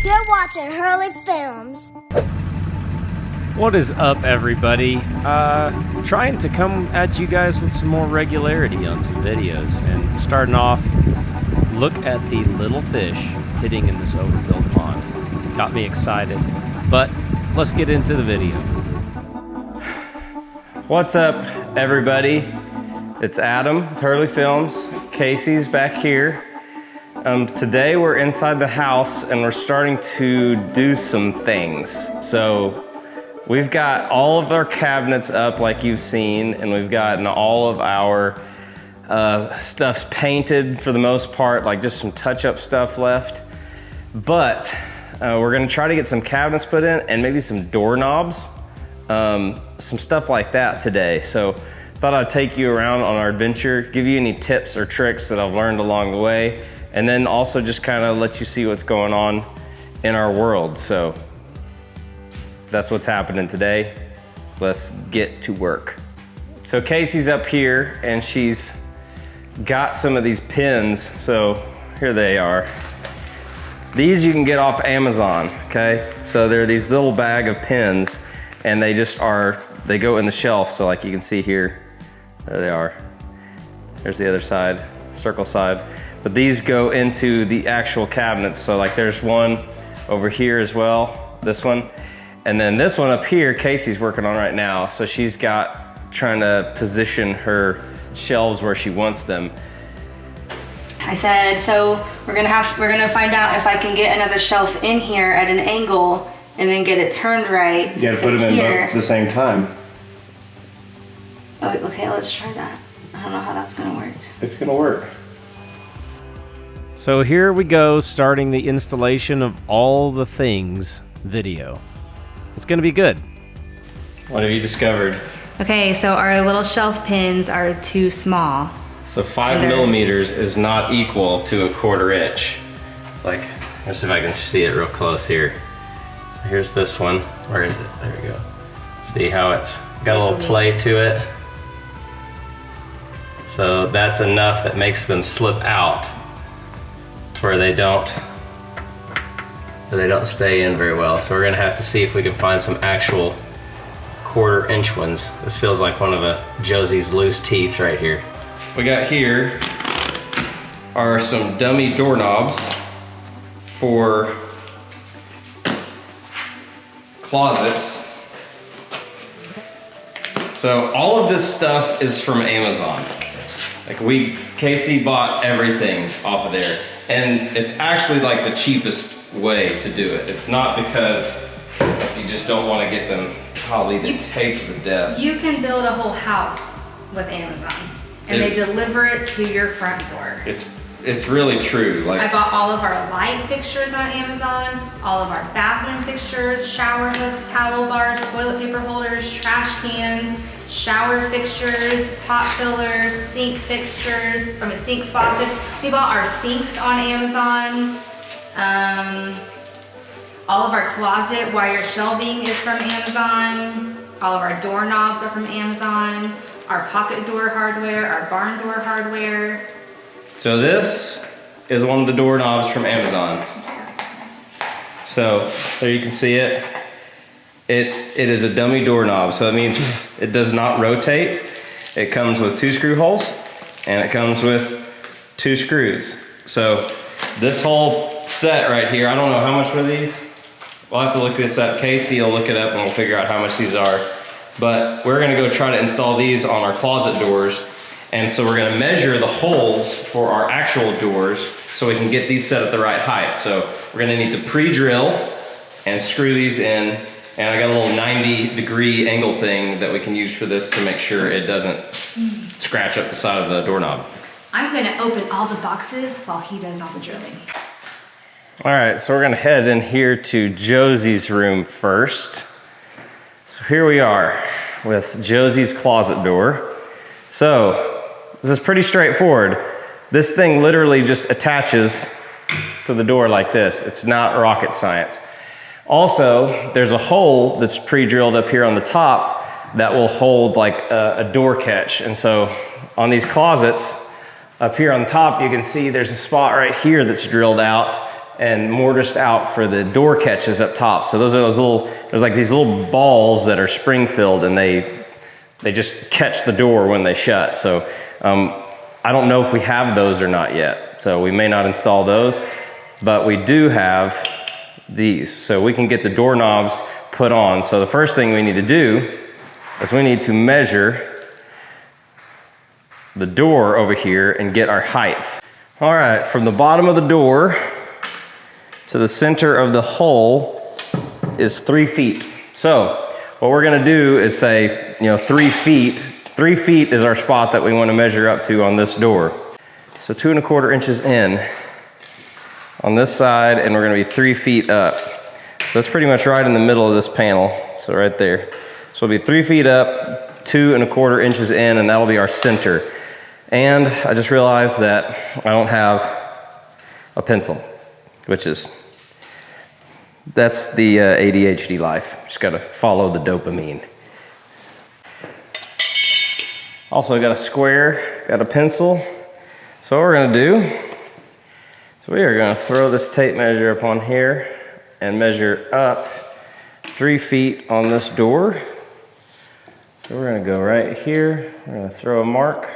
You're watching Hurley Films. What is up, everybody? Trying to come at you guys with some more regularity on some videos, and starting off, look at the little fish hitting in this overfilled pond. Got me excited, but let's get into the video. What's up, everybody? It's Adam with Hurley Films. Casey's back here. Today we're inside the house and we're starting to do some things. So we've got all of our cabinets up like you've seen, and we've gotten all of our stuff's painted for the most part, like just some touch-up stuff left. But we're gonna try to get some cabinets put in and maybe some doorknobs, some stuff like that today. So thought I'd take you around on our adventure, give you any tips or tricks that I've learned along the way, and then also just kind of let you see what's going on in our world. So that's what's happening today. Let's get to work. So Casey's up here and she's got some of these pins. So here they are. These you can get off Amazon, okay? So they're these little bag of pins, and they just are, they go in the shelf. So like you can see here, there they are. There's the other side, circle side. But these go into the actual cabinets. So like there's one over here as well, this one. And then this one up here, Casey's working on right now. So she's got, trying to position her shelves where she wants them. I said, so we're gonna find out if I can get another shelf in here at an angle and then get it turned right. You gotta put them in both at the same time. Oh, okay, let's try that. I don't know how that's gonna work. It's gonna work. So here we go, starting the installation of all the things video. It's gonna be good. What have you discovered? Okay, so our little shelf pins are too small. So 5 millimeters is not equal to a 1/4 inch. Like, let's see if I can see it real close here. So here's this one. Where is it? There we go. See how it's got a little play to it? So that's enough that makes them slip out to where they don't stay in very well. So we're gonna have to see if we can find some actual 1/4 inch ones. This feels like one of Josie's loose teeth right here. We got here are some dummy doorknobs for closets. So all of this stuff is from Amazon. Like Casey bought everything off of there. And it's actually like the cheapest way to do it. It's not because you just don't want to get them probably the tape to death. You can build a whole house with Amazon, and they deliver it to your front door. It's really true. Like, I bought all of our light fixtures on Amazon, all of our bathroom fixtures, shower hooks, towel bars, toilet paper holders, trash cans, shower fixtures, pot fillers, sink fixtures, sink faucets. We bought our sinks on Amazon. All of our closet wire shelving is from Amazon. All of our doorknobs are from Amazon. Our pocket door hardware, our barn door hardware. So this is one of the doorknobs from Amazon. So there you can see it. It is a dummy doorknob, so it means it does not rotate. It comes with 2 screw holes, and it comes with 2 screws. So this whole set right here, I don't know how much were these. We'll have to look this up. Casey will look it up and we'll figure out how much these are. But we're gonna go try to install these on our closet doors. And so we're gonna measure the holes for our actual doors so we can get these set at the right height. So we're gonna need to pre-drill and screw these in. And I got a little 90-degree angle thing that we can use for this to make sure it doesn't scratch up the side of the doorknob. I'm gonna open all the boxes while he does all the drilling. All right, so we're gonna head in here to Josie's room first. So here we are with Josie's closet door. So this is pretty straightforward. This thing literally just attaches to the door like this. It's not rocket science. Also, there's a hole that's pre-drilled up here on the top that will hold like a door catch. And so on these closets, up here on top, you can see there's a spot right here that's drilled out and mortised out for the door catches up top. So there's like these little balls that are spring filled, and they just catch the door when they shut. So I don't know if we have those or not yet. So we may not install those, but we do have these. So we can get the doorknobs put on. So the first thing we need to do is we need to measure the door over here and get our height. All right, from the bottom of the door to the center of the hole is 3 feet. So what we're gonna do is say, 3 feet. 3 feet is our spot that we wanna measure up to on this door. So 2 1/4 inches in on this side, and we're gonna be 3 feet up. So that's pretty much right in the middle of this panel. So right there. So it'll be 3 feet up, 2 1/4 inches in, and that'll be our center. And I just realized that I don't have a pencil, that's the ADHD life. Just gotta follow the dopamine. Also got a square, got a pencil. So what we're gonna do, so we are gonna throw this tape measure up on here and measure up 3 feet on this door. So we're gonna go right here, we're gonna throw a mark.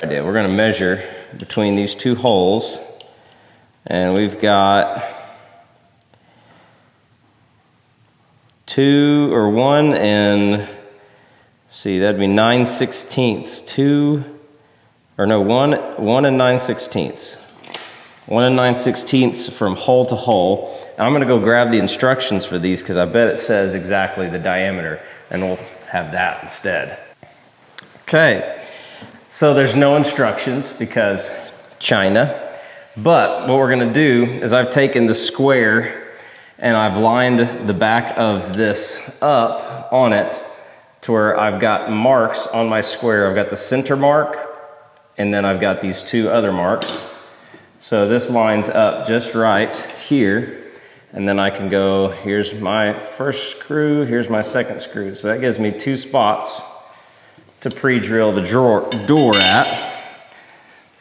We're gonna measure between these 2 holes, and we've got 1 and, see, that'd be 9/16. 1 and 9/16. 1 and 9/16 from hole to hole. And I'm gonna go grab the instructions for these because I bet it says exactly the diameter, and we'll have that instead. Okay, so there's no instructions because China, but what we're gonna do is I've taken the square and I've lined the back of this up on it to where I've got marks on my square. I've got the center mark, and then I've got these 2 other marks. So this lines up just right here, and then I can go, here's my first screw, here's my second screw. So that gives me 2 spots to pre-drill the door at.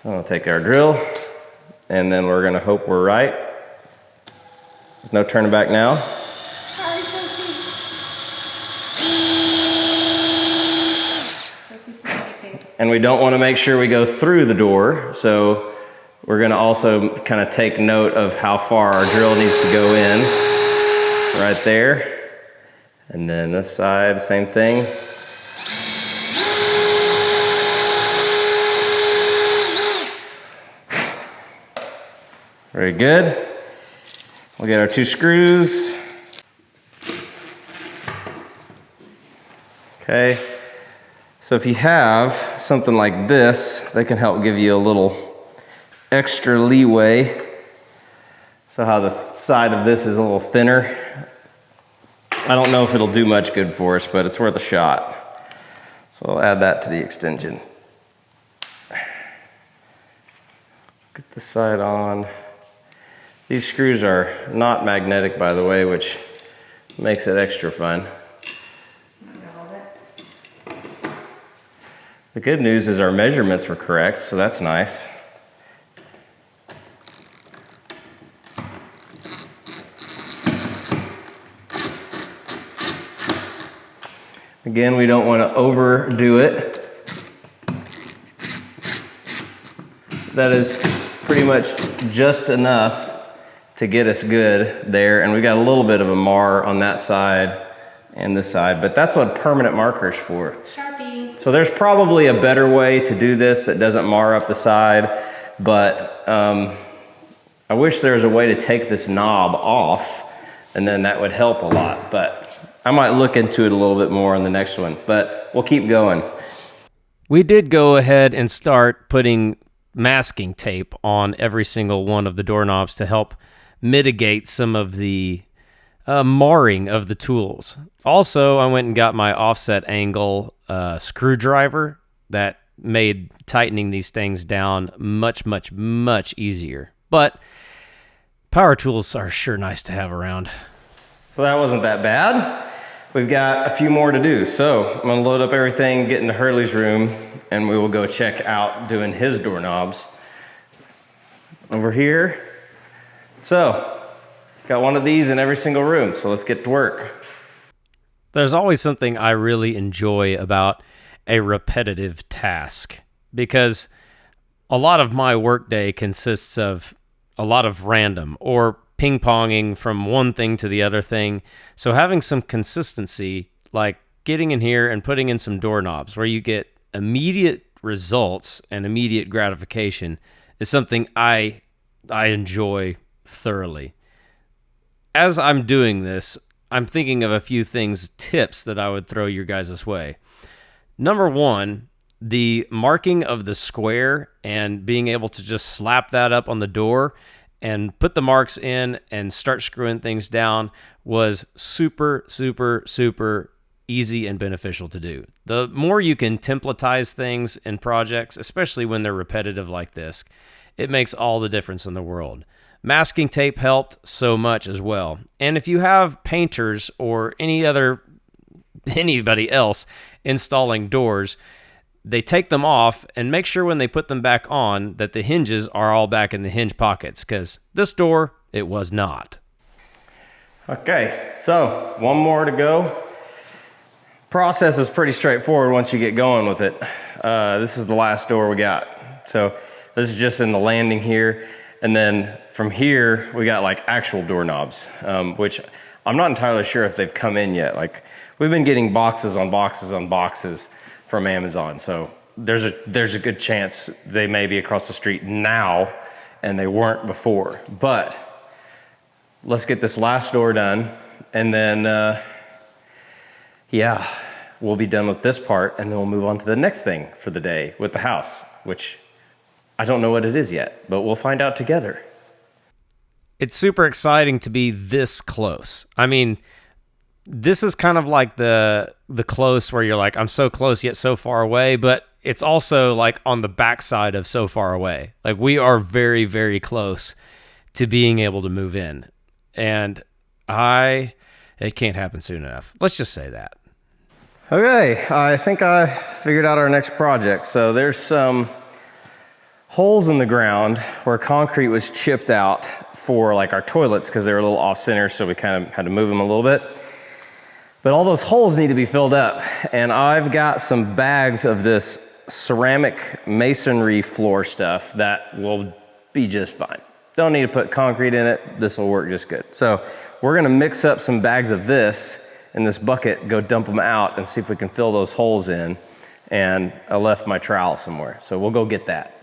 So I'll take our drill, and then we're gonna hope we're right. There's no turning back now. And we don't want to make sure we go through the door, so we're going to also kind of take note of how far our drill needs to go in. Right there. And then this side, same thing. Very good. We'll get our 2 screws. Okay. So if you have something like this, that can help give you a little extra leeway. So how the side of this is a little thinner. I don't know if it'll do much good for us, but it's worth a shot. So I'll add that to the extension. Get this side on. These screws are not magnetic, by the way, which makes it extra fun. The good news is our measurements were correct, so that's nice. Again, we don't want to overdo it. That is pretty much just enough to get us good there, and we got a little bit of a mar on that side and this side, but that's what permanent marker's for. Sharpie. So there's probably a better way to do this that doesn't mar up the side, but I wish there was a way to take this knob off, and then that would help a lot, but I might look into it a little bit more on the next one, but we'll keep going. We did go ahead and start putting masking tape on every single one of the doorknobs to help mitigate some of the marring of the tools. Also, I went and got my offset angle screwdriver that made tightening these things down much, much, much easier. But power tools are sure nice to have around. So that wasn't that bad. We've got a few more to do. So I'm gonna load up everything, get into Hurley's room, and we will go check out doing his doorknobs. Over here, So, got one of these in every single room, so let's get to work. There's always something I really enjoy about a repetitive task, because a lot of my workday consists of a lot of random or ping-ponging from one thing to the other thing. So having some consistency, like getting in here and putting in some doorknobs where you get immediate results and immediate gratification, is something I enjoy thoroughly. As I'm doing this, I'm thinking of a few tips that I would throw your guys' way. Number one, the marking of the square and being able to just slap that up on the door and put the marks in and start screwing things down was super, super, super easy and beneficial to do. The more you can templatize things in projects, especially when they're repetitive like this, it makes all the difference in the world. Masking tape helped so much as well. And if you have painters or anybody else installing doors, they take them off and make sure when they put them back on that the hinges are all back in the hinge pockets, because this door, it was not. Okay, so one more to go. Process is pretty straightforward once you get going with it. This is the last door we got. So this is just in the landing here. And then from here, we got like actual doorknobs, which I'm not entirely sure if they've come in yet. Like, we've been getting boxes on boxes on boxes from Amazon. So there's a good chance they may be across the street now and they weren't before. But let's get this last door done, and then yeah, we'll be done with this part, and then we'll move on to the next thing for the day with the house, which I don't know what it is yet, but we'll find out together. It's super exciting to be this close. I mean, this is kind of like the close where you're like, I'm so close yet so far away, but it's also like on the backside of so far away. Like, we are very, very close to being able to move in. And it can't happen soon enough. Let's just say that. Okay, I think I figured out our next project. So there's some holes in the ground where concrete was chipped out for like our toilets because they were a little off center, so we kind of had to move them a little bit. But all those holes need to be filled up, and I've got some bags of this ceramic masonry floor stuff that will be just fine. Don't need to put concrete in it. This will work just good. So we're gonna mix up some bags of this in this bucket, go dump them out and see if we can fill those holes in. And I left my trowel somewhere, so we'll go get that.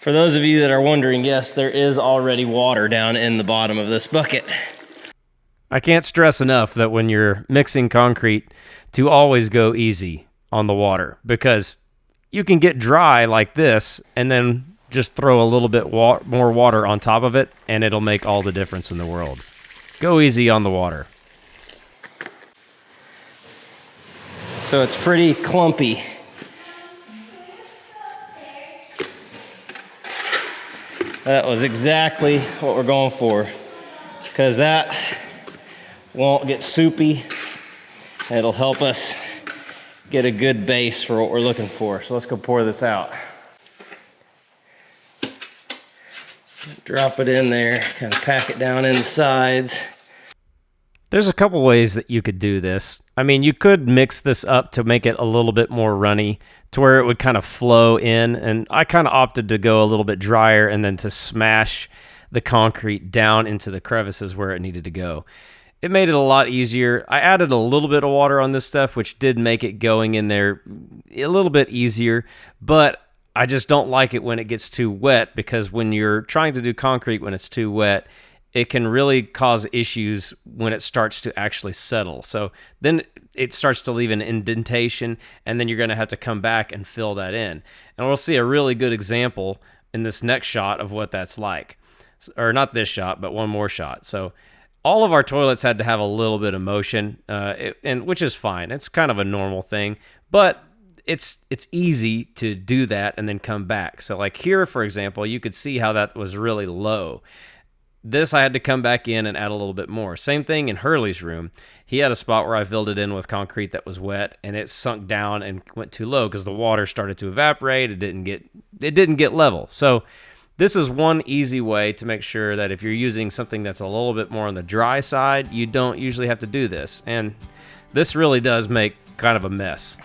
For those of you that are wondering, yes, there is already water down in the bottom of this bucket. I can't stress enough that when you're mixing concrete, to always go easy on the water, because you can get dry like this and then just throw a little bit more water on top of it, and it'll make all the difference in the world. Go easy on the water. So it's pretty clumpy. That was exactly what we're going for, because that won't get soupy. It'll help us get a good base for what we're looking for. So let's go pour this out. Drop it in there, kind of pack it down in the sides. There's a couple ways that you could do this. I mean, you could mix this up to make it a little bit more runny, to where it would kind of flow in, and I kind of opted to go a little bit drier and then to smash the concrete down into the crevices where it needed to go. It made it a lot easier. I added a little bit of water on this stuff, which did make it going in there a little bit easier, but I just don't like it when it gets too wet, because when you're trying to do concrete when it's too wet, it can really cause issues when it starts to actually settle. So then it starts to leave an indentation, and then you're going to have to come back and fill that in. And we'll see a really good example in this next shot of what that's like. Or not this shot, but one more shot. So all of our toilets had to have a little bit of motion, and which is fine. It's kind of a normal thing, but it's easy to do that and then come back. So like here, for example, you could see how that was really low. this I had to come back in and add a little bit more. Same thing in Hurley's room. He had a spot where I filled it in with concrete that was wet, and it sunk down and went too low because the water started to evaporate. It didn't get level. So this is one easy way to make sure that if you're using something that's a little bit more on the dry side, you don't usually have to do this. And this really does make kind of a mess.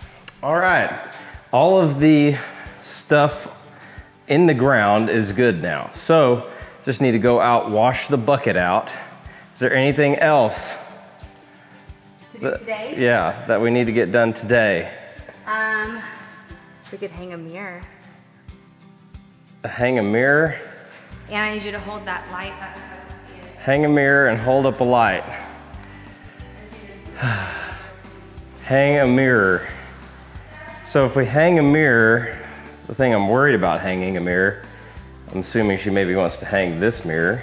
All right, all of the stuff in the ground is good now. So just need to go out, wash the bucket out. Is there anything else? To do today? Yeah, that we need to get done today. We could hang a mirror. Hang a mirror. And I need you to hold that light up. Hang a mirror and hold up a light. Hang a mirror. So if we hang a mirror, the thing I'm worried about hanging a mirror, I'm assuming she maybe wants to hang this mirror.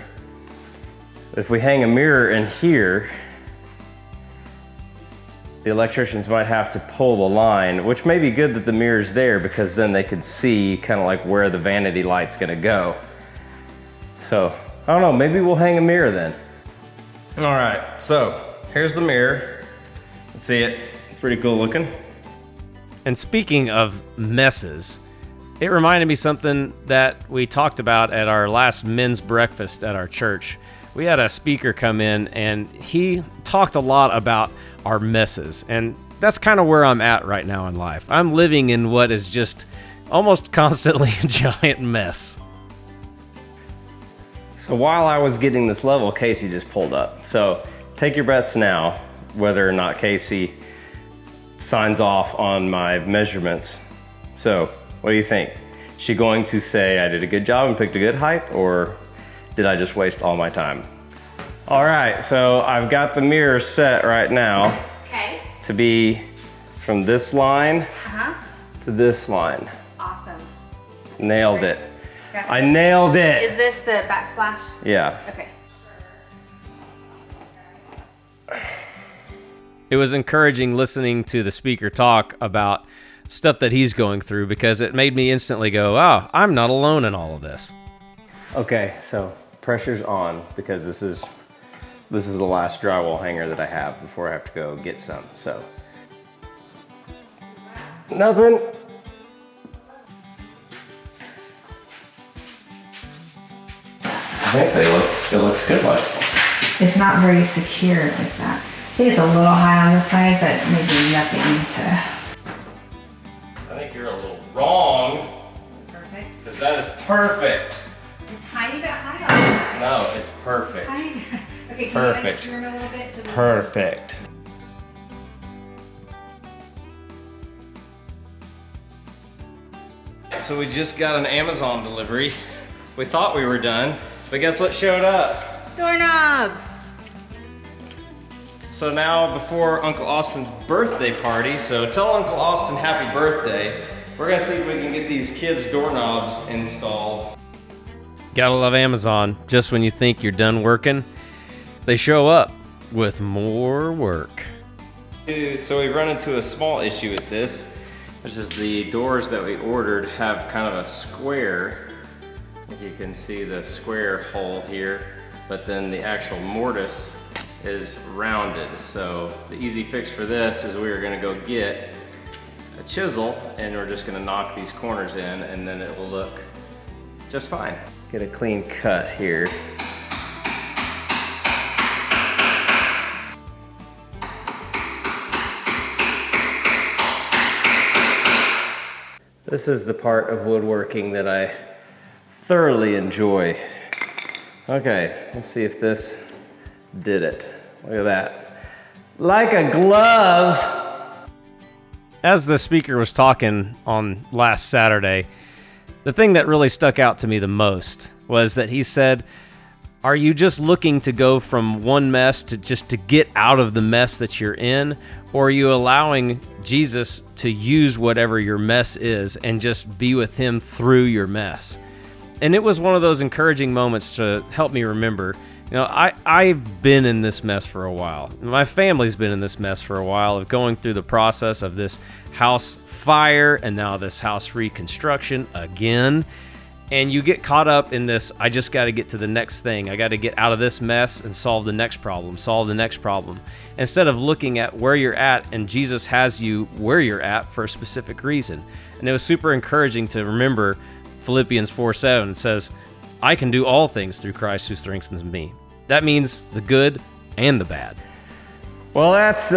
If we hang a mirror in here, the electricians might have to pull the line, which may be good that the mirror's there because then they could see kind of like where the vanity light's gonna go. So, I don't know, maybe we'll hang a mirror then. All right, so here's the mirror. Let's see it, it's pretty cool looking. And speaking of messes, it reminded me something that we talked about at our last men's breakfast at our church. We had a speaker come in and he talked a lot about our messes, and that's kind of where I'm at right now in life. I'm living in what is just almost constantly a giant mess. So while I was getting this level, Casey just pulled up. So take your bets now whether or not Casey signs off on my measurements. So what do you think? Is she going to say I did a good job and picked a good height, or did I just waste all my time? All right, so I've got the mirror set right now to be from this line to this line. Awesome. Nailed it. I nailed it. Is this the backsplash? Yeah. Okay. It was encouraging listening to the speaker talk about stuff that he's going through because it made me instantly go, oh, I'm not alone in all of this. Okay, so pressure's on because this is the last drywall hanger that I have before I have to go get some, so. Nothing. I think it looks good like. It's not very secure like that. I think it's a little high on the side, but maybe nothing to. I think you're a little wrong. Perfect. Because that is perfect. It's a tiny bit high on the side. No, it's perfect. Tiny. Okay, can Perfect. you extrude a little bit? To the Perfect. So we just got an Amazon delivery. We thought we were done, but guess what showed up? Doorknobs. So now before Uncle Austin's birthday party, so tell Uncle Austin happy birthday. We're gonna see if we can get these kids' doorknobs installed. Gotta love Amazon. Just when you think you're done working, they show up with more work. So we run into a small issue with this, which is the doors that we ordered have kind of a square. You can see the square hole here, but then the actual mortise is rounded. So the easy fix for this is we are gonna go get a chisel and we're just gonna knock these corners in and then it will look just fine. Get a clean cut here. This is the part of woodworking that I thoroughly enjoy. Okay, let's see if this did it. Look at that. Like a glove. As the speaker was talking on last Saturday, the thing that really stuck out to me the most was that he said, are you just looking to go from one mess to just to get out of the mess that you're in? Or are you allowing Jesus to use whatever your mess is and just be with him through your mess? And it was one of those encouraging moments to help me remember, you know, I've been in this mess for a while. My family's been in this mess for a while of going through the process of this house fire and now this house reconstruction again. And you get caught up in this, I just got to get to the next thing. I got to get out of this mess and solve the next problem, instead of looking at where you're at, and Jesus has you where you're at for a specific reason. And it was super encouraging to remember Philippians 4:7. It says, I can do all things through Christ who strengthens me. That means the good and the bad. Well, that's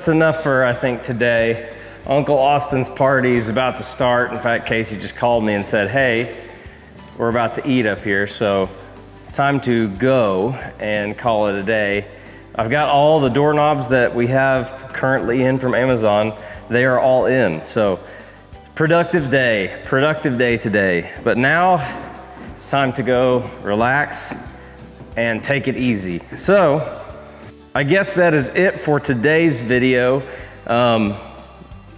enough for, I think, today. Uncle Austin's party is about to start. In fact, Casey just called me and said, hey, we're about to eat up here, so it's time to go and call it a day. I've got all the doorknobs that we have currently in from Amazon. They are all in, so productive day today. But now it's time to go relax and take it easy. So I guess that is it for today's video.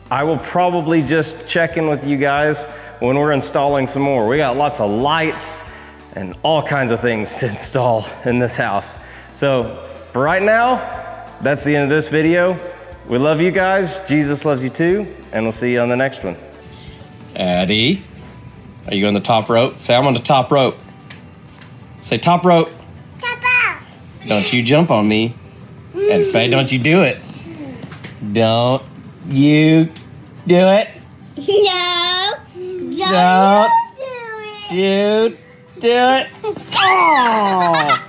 I will probably just check in with you guys when we're installing some more. We got lots of lights and all kinds of things to install in this house. So for right now, that's the end of this video. We love you guys. Jesus loves you too. And we'll see you on the next one. Addie, are you on the top rope? Say, I'm on the top rope. Say top rope. Top up. Don't you jump on me. And Faye, don't you do it. Don't you do it. No. Don't Don't do it. you do it. Oh!